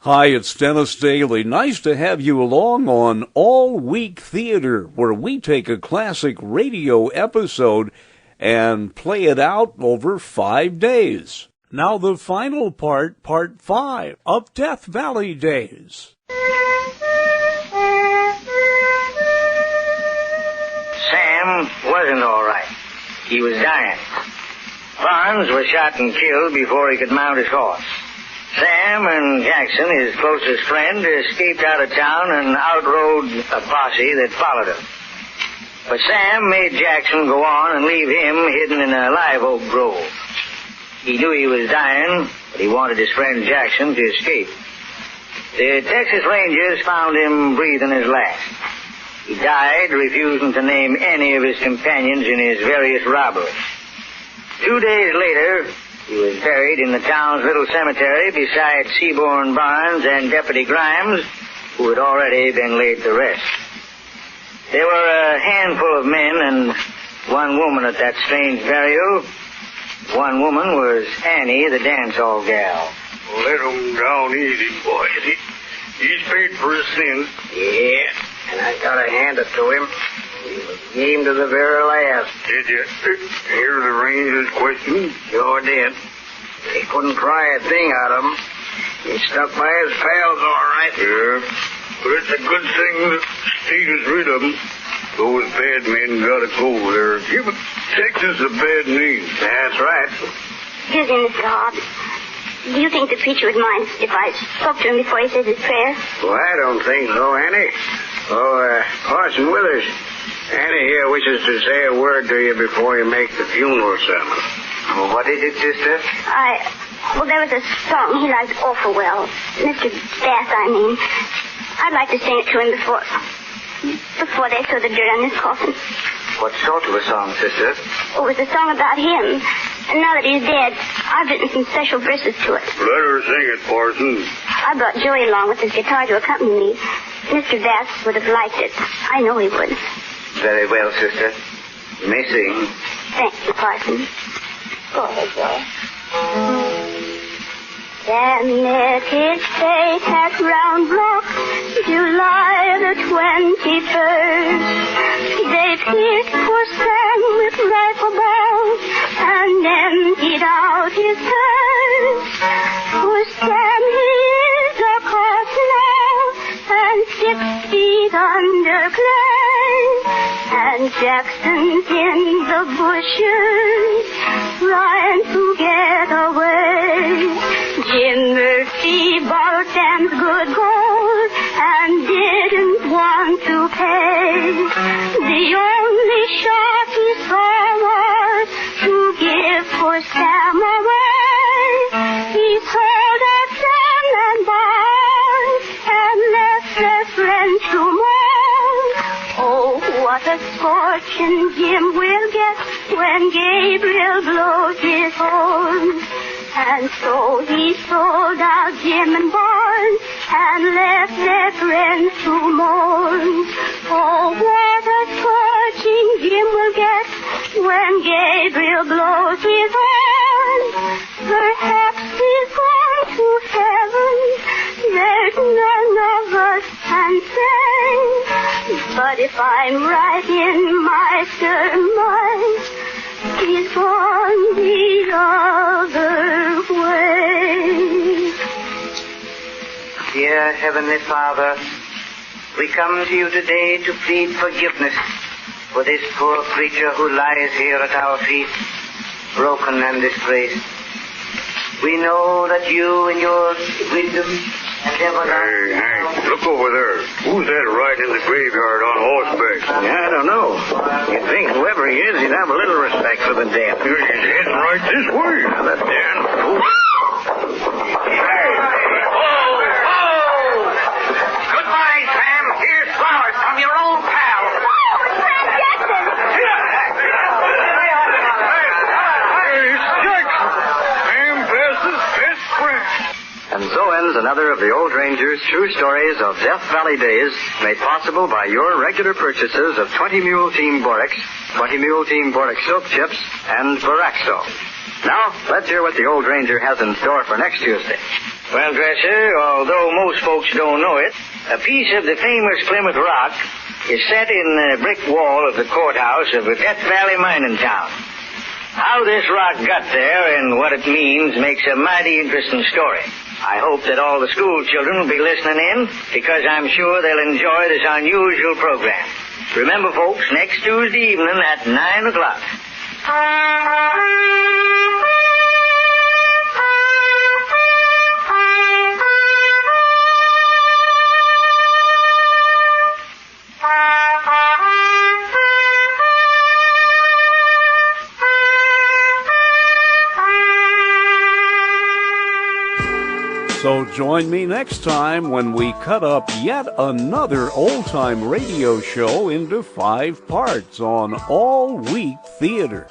Hi, it's Dennis Daly. Nice to have you along on All Week Theater, where we take a classic radio episode and play it out over 5 days. Now the final part, Part 5 of Death Valley Days. Sam wasn't all right. He was dying. Barnes was shot and killed before he could mount his horse. Sam and Jackson, his closest friend, escaped out of town and outrode a posse that followed him. But Sam made Jackson go on and leave him hidden in a live oak grove. He knew he was dying, but he wanted his friend Jackson to escape. The Texas Rangers found him breathing his last. He died, refusing to name any of his companions in his various robberies. 2 days later, he was buried in the town's little cemetery beside Seaborn Barnes and Deputy Grimes, who had already been laid to rest. There were a handful of men and one woman at that strange burial. One woman was Annie, the dance-hall gal. Let him down easy, boys. He's paid for his sins. Yeah, and I gotta hand it to him. He was game to the very last. Did you hear the Rangers question? Sure did. They couldn't pry a thing out of him. He stuck by his pals all right. Yeah, but it's a good thing the state is rid of them. Those bad men gotta go. They're giving Texas a bad name. That's right. Excuse me, Mr. Hobbs. Do you think the preacher would mind if I spoke to him before he says his prayer? Well, I don't think so, Annie. Oh, Parson Withers, Annie here wishes to say a word to you before you make the funeral sermon. Well, what is it, sister? Well, there was a song he liked awful well. Mr. Bass, I mean. I'd like to sing it to him before they throw the dirt on his coffin. What sort of a song, sister? It was a song about him. And now that he's dead, I've written some special verses to it. Let her sing it, Parson. I brought Joey along with his guitar to accompany me. Mr. Bass would have liked it. I know he would. Very well, sister. You may sing. Thank you, Parson. Go ahead, Joey. Then met his fate at Round Rock, July the 21st. They pierced poor Sam with rifle balls and emptied out his purse. Poor Sam, he is a corpse now, and 6 feet under clay. And Jackson's in the bushes, trying to get away. Jim Murphy borrowed Sam's good gold and didn't want to pay. The only shot he saw was to give poor Sam away. He sold out Sam and Barnes and left their friends to mourn. Oh, what a scorching Jim will get when Gabriel blows his horn. And so he sold out Jim and Barnes and left their friends to mourn. Oh, what a scorching Jim will get when Gabriel blows his horn. Perhaps he's gone to heaven, there's none of us can say. But if I'm right in my surmise, he's gone the other way. Dear Heavenly Father, we come to you today to plead forgiveness for this poor creature who lies here at our feet, broken and disgraced. We know that you in your wisdom and everlasting... Hey, look over there. Who's that riding in the graveyard on horseback? I don't know. You'd think whoever he is, he'd have a little respect for the dead. He's heading right this way. Now, the damn fool. Goodbye, Sam. Here's flowers from your old pal. Sam Jackson! Hey, it's Jackson. Sam Bass's best friend. And so ends another of the Old Ranger's true stories of Death Valley Days, made possible by your regular purchases of 20 Mule Team Borax, 20 Mule Team Borax Soap Chips, and Boraxo. Now, let's hear what the Old Ranger has in store for next Tuesday. Well, Dresser, although most folks don't know it, a piece of the famous Plymouth Rock is set in the brick wall of the courthouse of a Death Valley mining town. How this rock got there and what it means makes a mighty interesting story. I hope that all the school children will be listening in, because I'm sure they'll enjoy this unusual program. Remember, folks, next Tuesday evening at 9 o'clock. So join me next time when we cut up yet another old-time radio show into 5 parts on All Week Theater.